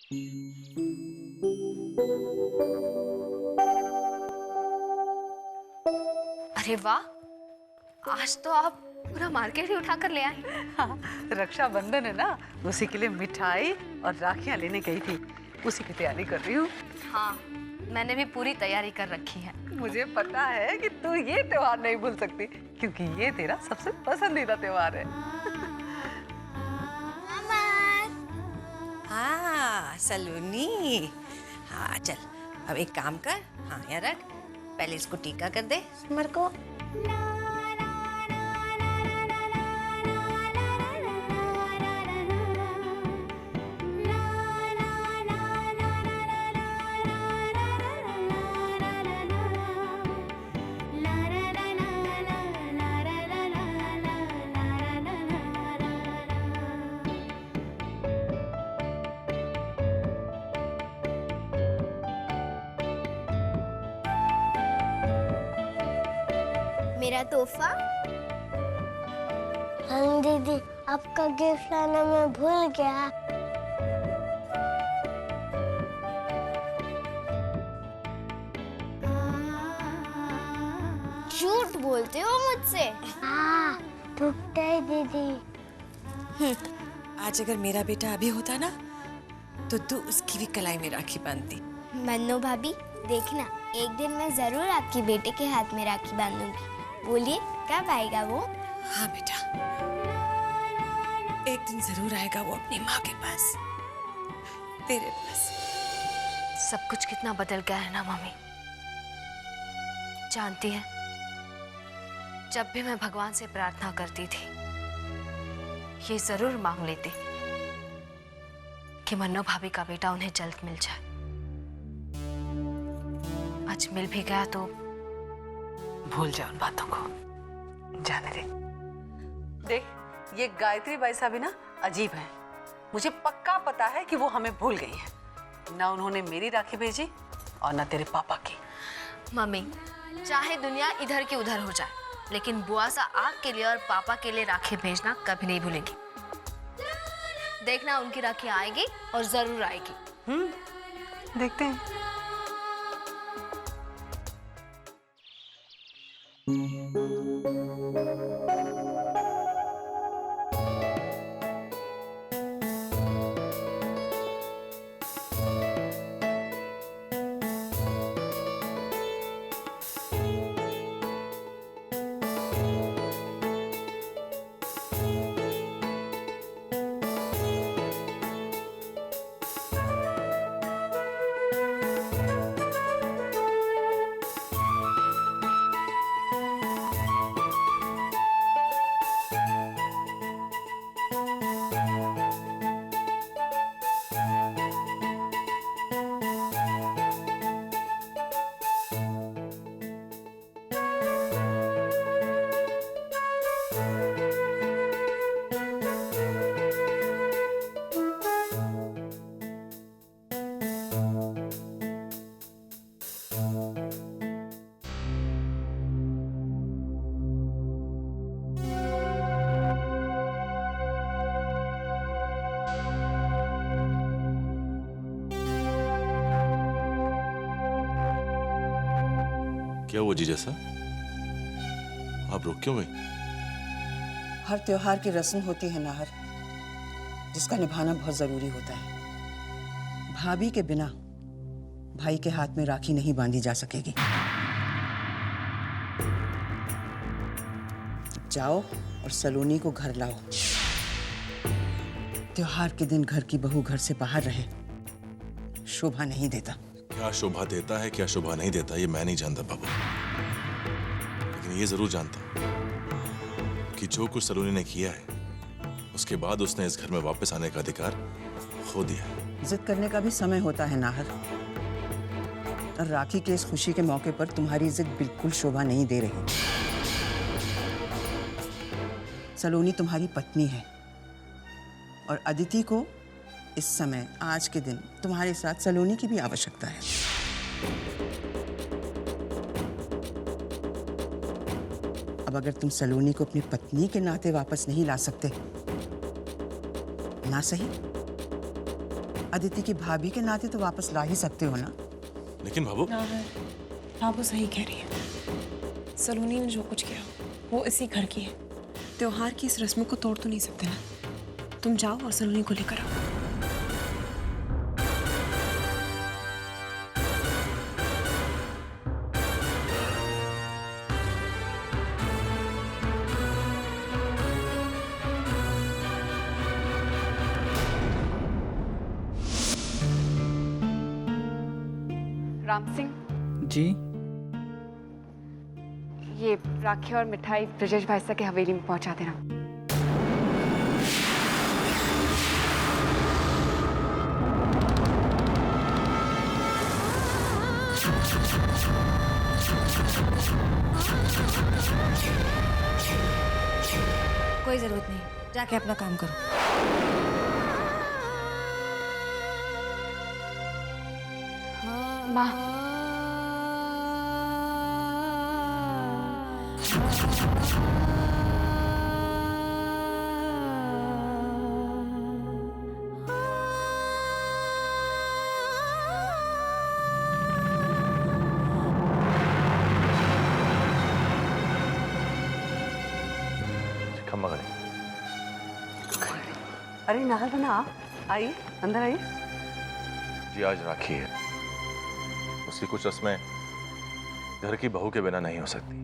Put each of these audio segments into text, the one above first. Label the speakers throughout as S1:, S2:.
S1: अरे वाह, आज तो आप पूरा मार्केट ही उठाकर ले आए।
S2: हाँ, रक्षाबंधन है ना, उसी के लिए मिठाई और राखियां लेने गई थी, उसी की तैयारी कर रही हूँ।
S1: हाँ, मैंने भी पूरी तैयारी कर रखी है।
S2: मुझे पता है कि तू ये त्योहार नहीं भूल सकती, क्योंकि ये तेरा सबसे पसंदीदा त्योहार है।
S3: हाँ सलोनी, हाँ चल अब एक काम कर, हाँ यहाँ रख, पहले इसको टीका कर दे सिमर को।
S4: मेरा तोहफा। हाँ दीदी, आपका गिफ्ट लाना मैं भूल गया। झूठ बोलते हो मुझसे। हाँ, टूटता है दीदी।
S3: आज अगर मेरा बेटा अभी होता ना, तो तू उसकी भी कलाई में राखी बांधती।
S4: मन्नू भाभी, देखना एक दिन मैं जरूर आपके बेटे के हाथ में राखी बांधूंगी। बोलिए कब आएगा वो?
S3: हाँ बेटा, एक दिन जरूर आएगा वो अपनी माँ के पास, तेरे पास।
S1: सब कुछ कितना बदल गया है ना मम्मी। जानती है, जब भी मैं भगवान से प्रार्थना करती थी, ये जरूर मांग लेती कि मन्नू भाभी का बेटा उन्हें जल्द मिल जाए। आज मिल भी गया तो
S2: भूल जा उन बातों को, जाने दे। देख, ये गायत्री बाई साहब भी ना अजीब है। मुझे पक्का पता है कि वो हमें भूल गई है। ना उन्होंने मेरी राखी भेजी और ना तेरे पापा की।
S1: मम्मी, चाहे दुनिया इधर की उधर हो जाए, लेकिन बुआ सा आपके लिए और पापा के लिए राखी भेजना कभी नहीं भूलेंगी। देखना उनकी राखी आएगी और जरूर आएगी।
S2: देखते हैं।
S5: क्या हुआ जीजा साहब, आप रुक क्यों गई?
S6: हर त्योहार की रस्म होती है नाहर, जिसका निभाना बहुत जरूरी होता है। भाभी के बिना भाई के हाथ में राखी नहीं बांधी जा सकेगी। जाओ और सलोनी को घर लाओ। त्योहार के दिन घर की बहू घर से बाहर रहे शोभा नहीं देता।
S5: क्या शोभा देता है, क्या शोभा नहीं देता, ये मैं नहीं जानता बाबू, लेकिन ये जरूर जानता हूं कि जो कुछ सलोनी ने किया है, उसके बाद उसने इस घर में वापस आने का अधिकार खो दिया है।
S6: जिद करने का भी समय होता है नाहर, और राखी के इस खुशी के मौके पर तुम्हारी जिद बिल्कुल शोभा नहीं दे रही। सलोनी तुम्हारी पत्नी है और अदिति को इस समय आज के दिन तुम्हारे साथ सलोनी की भी आवश्यकता है। अब अगर तुम सलोनी को अपनी पत्नी के नाते वापस नहीं ला सकते, ना सही अदिति की भाभी के नाते तो वापस ला ही सकते हो ना।
S5: लेकिन भाभो,
S7: हाँ वो सही कह रही है। सलोनी ने जो कुछ किया वो इसी घर की है। त्योहार की इस रस्म को तोड़ तो नहीं सकते ना। तुम जाओ और सलोनी को लेकर आओ।
S8: राम सिंह,
S9: जी।
S8: ये राखी और मिठाई ब्रजेश भाई साहब के हवेली में पहुंचा देना।
S3: कोई जरूरत नहीं, जाके अपना काम करो।
S8: माँ,
S5: खम्मा करें।
S2: अरे नाहर बना आप आइए, अंदर आइए।
S5: जी आज राखी है, उसकी कुछ रस्में घर की बहू के बिना नहीं हो सकती,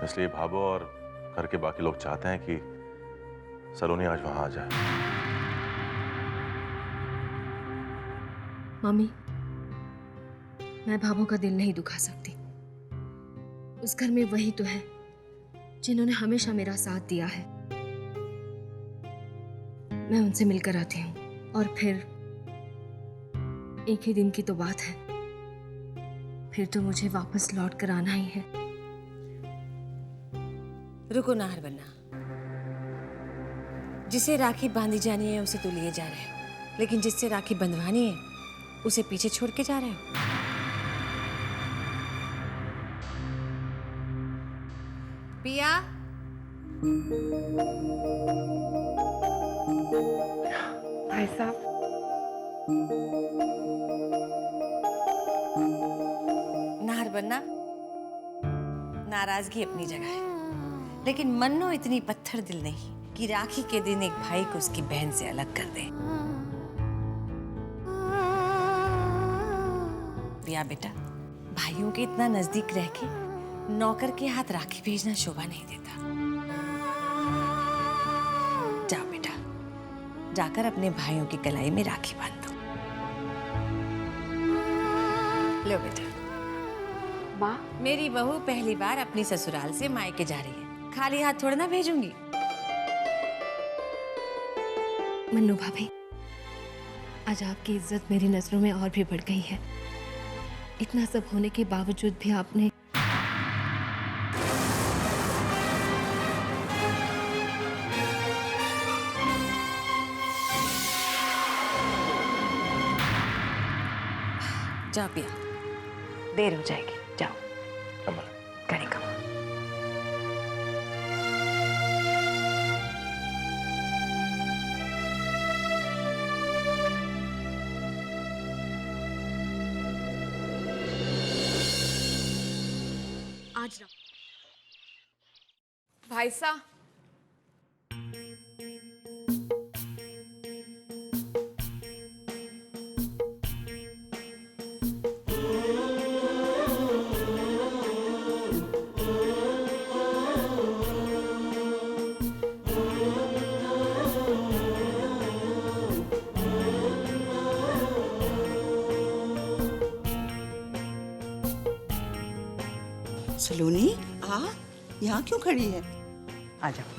S5: इसलिए भाभो और घर के बाकी लोग चाहते हैं कि सलोनी आज वहां आ जाए।
S1: मम्मी, मैं भाभो का दिल नहीं दुखा सकती। उस घर में वही तो है जिन्होंने हमेशा मेरा साथ दिया है। मैं उनसे मिलकर आती हूँ और फिर एक ही दिन की तो बात है, फिर तो मुझे वापस लौट कर आना ही है।
S3: रुको नाहर बन्ना, जिसे राखी बांधी जानी है उसे तो लिए जा रहे हो, लेकिन जिससे राखी बंधवानी है उसे पीछे छोड़ के जा रहे हो। पिया,
S8: भाई साहब,
S3: नाहर बन्ना, नाराजगी अपनी जगह है, लेकिन मन्नो इतनी पत्थर दिल नहीं कि राखी के दिन एक भाई को उसकी बहन से अलग कर दे। पिया बेटा, भाइयों के इतना नजदीक रह के नौकर के हाथ राखी भेजना शोभा नहीं देता। जाओ बेटा, जाकर अपने भाइयों की कलाई में राखी बांध दो। लो बेटा।
S8: माँ,
S3: मेरी बहू पहली बार अपनी ससुराल से मायके जा रही है, खाली हाथ थोड़ा ना भेजूंगी।
S1: मन्नू भाभी, आज आपकी इज्जत मेरी नजरों में और भी बढ़ गई है। इतना सब होने के बावजूद भी आपने
S3: जाओ पिया, देर हो जाएगी, जाओ।
S5: कमल,
S3: करें कम।
S1: आज
S7: भाई साहब,
S6: सलोनी, आ, यहाँ क्यों खड़ी है? आ जाओ।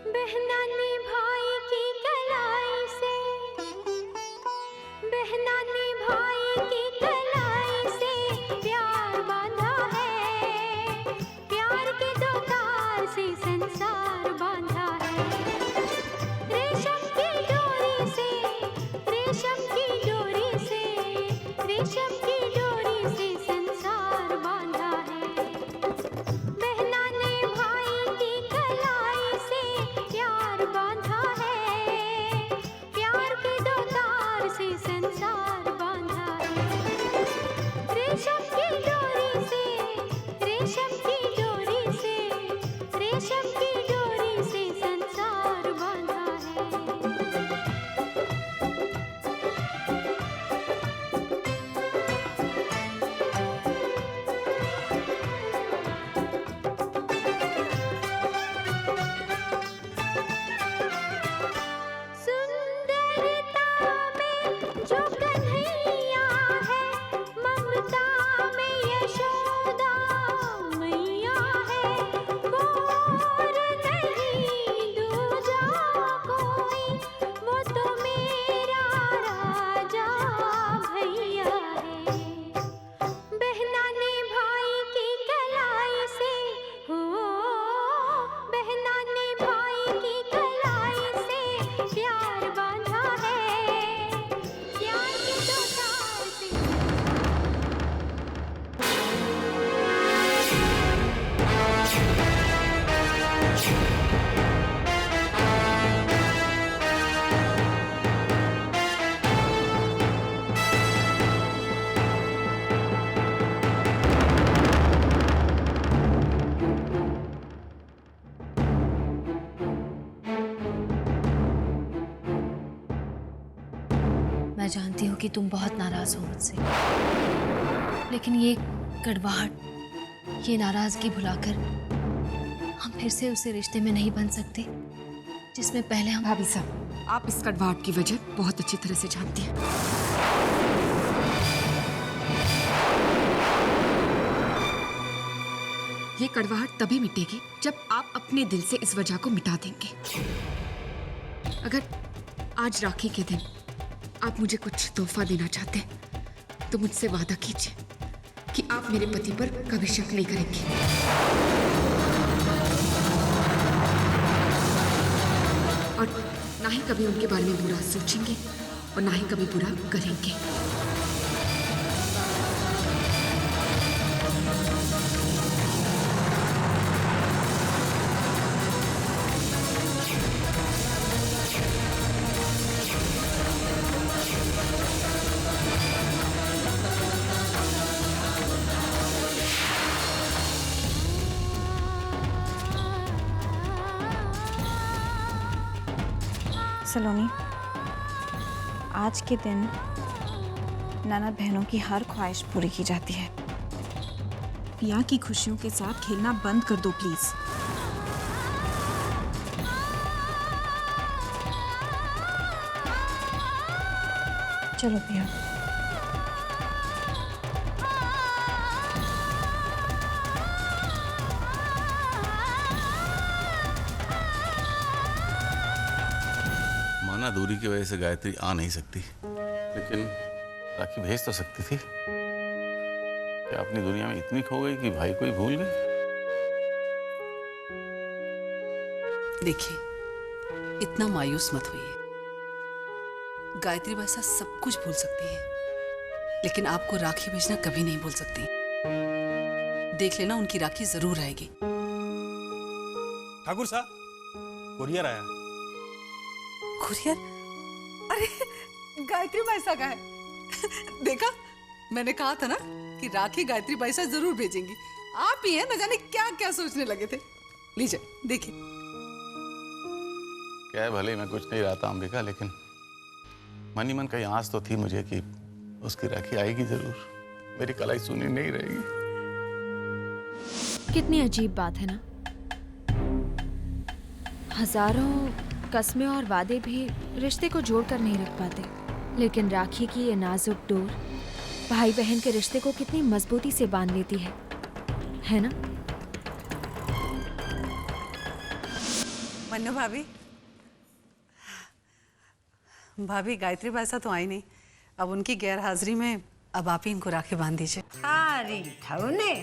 S10: बहना ने भाई की कलाई से, बहना ने भाई की कलाई से प्यार बांधा है, प्यार के दो तार से संसार बांधा है।
S1: मैं जानती हूँ कि तुम बहुत नाराज हो मुझसे, लेकिन ये कड़वाहट, ये नाराजगी भुलाकर हम फिर से उसी रिश्ते में नहीं बन सकते जिसमें पहले हम।
S7: भाभी साहब, आप इस कड़वाहट की वजह बहुत अच्छी तरह से जानती हैं। ये कड़वाहट तभी मिटेगी जब आप अपने दिल से इस वजह को मिटा देंगे। अगर आज राखी के दिन आप मुझे कुछ तोहफा देना चाहते हैं तो मुझसे वादा कीजिए कि आप मेरे पति पर कभी शक नहीं करेंगे। और ना ही कभी उनके बारे में बुरा सोचेंगे और ना ही कभी बुरा करेंगे।
S9: सलोनी, आज के दिन ननद बहनों की हर ख्वाहिश पूरी की जाती है।
S7: पिया की खुशियों के साथ खेलना बंद कर दो प्लीज।
S9: चलो पिया।
S11: माना दूरी की वजह से गायत्री आ नहीं सकती, लेकिन राखी भेज तो सकती थी। क्या अपनी दुनिया में इतनी खो गई कि भाई को ही भूल गई?
S2: देखिए, इतना मायूस मत होइए। गायत्री वैसा सब कुछ भूल सकती है, लेकिन आपको राखी भेजना कभी नहीं भूल सकती। देख लेना, उनकी राखी जरूर आएगी।
S12: ठाकुर साहब, कुरियर आया।
S2: कुरियर? अरे गायत्री बाईसा का है। देखा, मैंने कहा था ना कि राखी गायत्री बाईसा जरूर भेजेंगी। आप ही हैं, न जाने क्या क्या सोचने लगे थे। लीजिए देखिए।
S11: क्या है, भले ही मैं कुछ नहीं रहा था अंबिका, लेकिन मन ही मन कहीं आस तो थी मुझे कि उसकी राखी आएगी जरूर। मेरी कलाई सुनी नहीं रहेगी।
S9: कितनी अजीब बात है ना, हजारों कस्में और वादे भी रिश्ते को जोड़कर नहीं रख पाते, लेकिन राखी की ये नाजुक डोर भाई बहन के रिश्ते को कितनी मजबूती से बांध लेती है ना?
S2: मन्नू भाभी, भाभी गायत्री बाईसा तो आई नहीं। अब उनकी गैर हाजिरी में अब आप ही इनको राखी बांध दीजिए।
S3: अरे ठौने,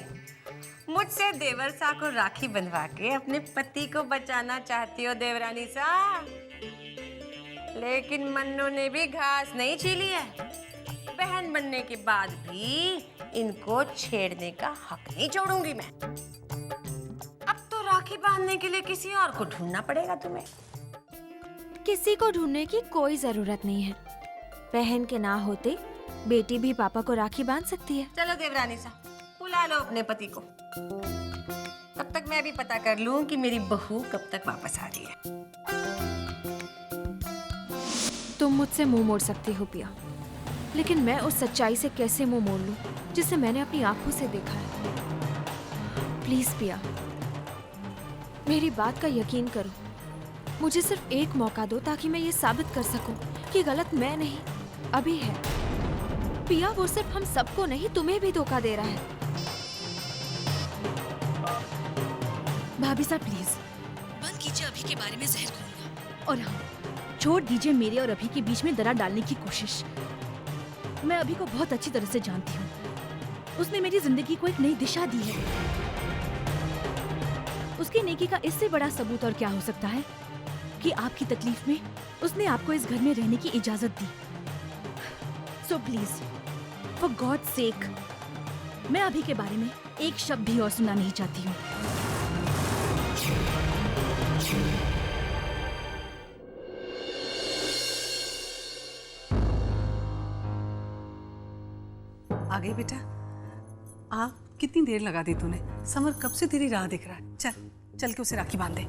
S3: मुझसे देवर सा को राखी बंधवा के अपने पति को बचाना चाहती हो देवरानी सा, लेकिन मन्नू ने भी घास नहीं छीली है। बहन बनने के बाद भी इनको छेड़ने का हक नहीं छोड़ूंगी मैं। अब तो राखी बांधने के लिए किसी और को ढूंढना पड़ेगा तुम्हें।
S9: किसी को ढूंढने की कोई जरूरत नहीं है। बहन के ना होते बेटी भी पापा को राखी बांध सकती है।
S3: चलो देवरानी सा, बुला लो अपने पति को। तब तक मैं भी पता कर लूं कि मेरी बहू कब तक वापस आ रही है।
S9: तुम मुझसे मुंह मोड़ सकती हो पिया, लेकिन मैं उस सच्चाई से कैसे मुंह मोड़ लूं जिसे मैंने अपनी आंखों से देखा है। प्लीज पिया, मेरी बात का यकीन करो। मुझे सिर्फ एक मौका दो ताकि मैं ये साबित कर सकूं कि गलत मैं नहीं, अभी है। पिया, वो सिर्फ हम सबको नहीं, तुम्हें भी धोखा दे रहा है।
S13: भाभी साहब प्लीज बंद कीजिए अभी के बारे में जहर घोलना, और हाँ, छोड़ दीजिए मेरे और अभी के बीच में दरार डालने की कोशिश। मैं अभी को बहुत अच्छी तरह से जानती हूँ। उसने मेरी जिंदगी को एक नई दिशा दी है। उसकी नेकी का इससे बड़ा सबूत और क्या हो सकता है कि आपकी तकलीफ में उसने आपको इस घर में रहने की इजाजत दी। So please, for God sake, मैं अभी के बारे में एक शब्द भी और सुनना नहीं चाहती हूँ।
S2: आ गई बेटा? आ, कितनी देर लगा दी तूने? समर कब से तेरी राह देख रहा है। चल चल के उसे राखी बांध दे।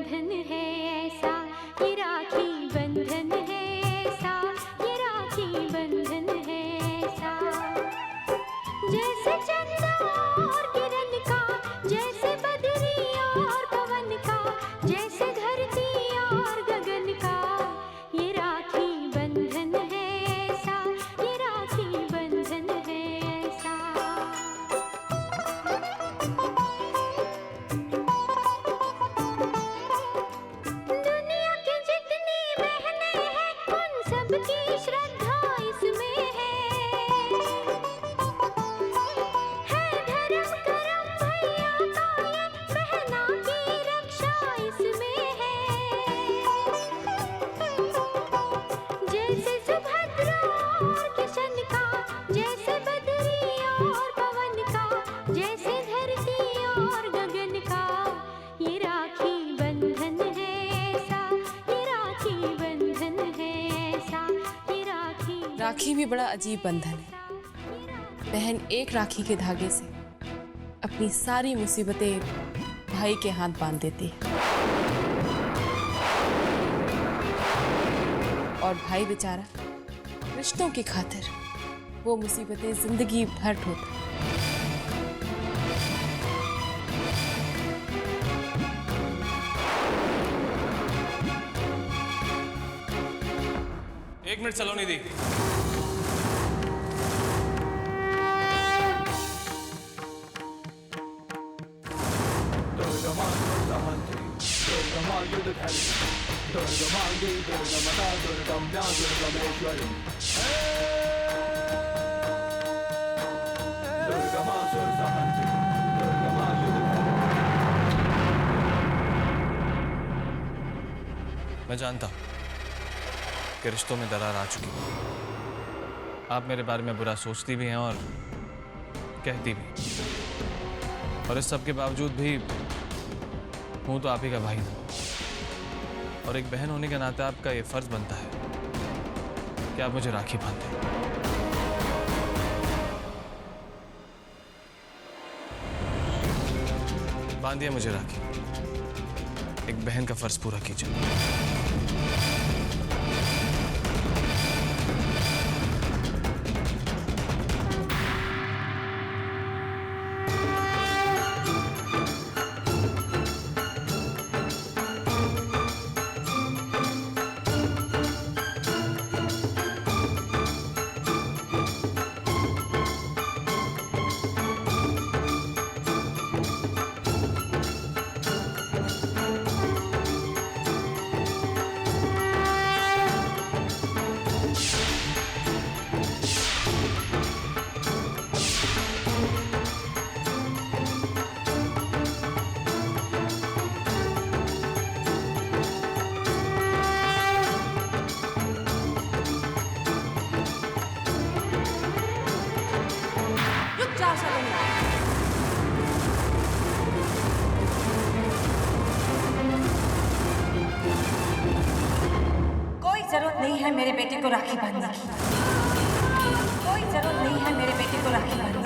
S10: बंधन है ऐसा, ये राखी बंधन है ऐसा, ये राखी बंधन है ऐसा। जैसे चंदा और किरण का, जैसे बदरी और पवन का, जैसे धरती और गगन का, ये राखी बंधन है ऐसा, ये राखी बंधन है ऐसा। दुनिया की जितनी बहनें हैं उन सबकी श्रद्धा इसमें है। धर्म करम भैया का ये बहना की रक्षा इसमें है। जैसे सुभद्रा और किशन का, जैसे बदरी और पवन का, जैसे धरती और गगन का, ये राखी बंधन है ऐसा, ये राखी बंधन है ऐसा, ये राखी।
S14: राखी भी बड़ा अजीब बंधन है। बहन एक राखी के धागे से अपनी सारी मुसीबतें भाई के हाथ बांध देती है, और भाई बेचारा रिश्तों की खातिर वो मुसीबतें जिंदगी भर ढोता है।
S12: एक मिनट सलोनी दी। मैं जानता हूं कि रिश्तों में दरार आ चुकी है। आप मेरे बारे में बुरा सोचती भी हैं और कहती भी, और इस सब के बावजूद भी हूं तो आप ही का भाई हूं, और एक बहन होने के नाते आपका ये फर्ज बनता है कि आप मुझे राखी बांधें। बांधिए मुझे राखी, एक बहन का फर्ज पूरा कीजिए।
S13: जरूरत नहीं है मेरे बेटे को राखी बांधने की, कोई जरूरत नहीं है मेरे बेटे को राखी बांधने की।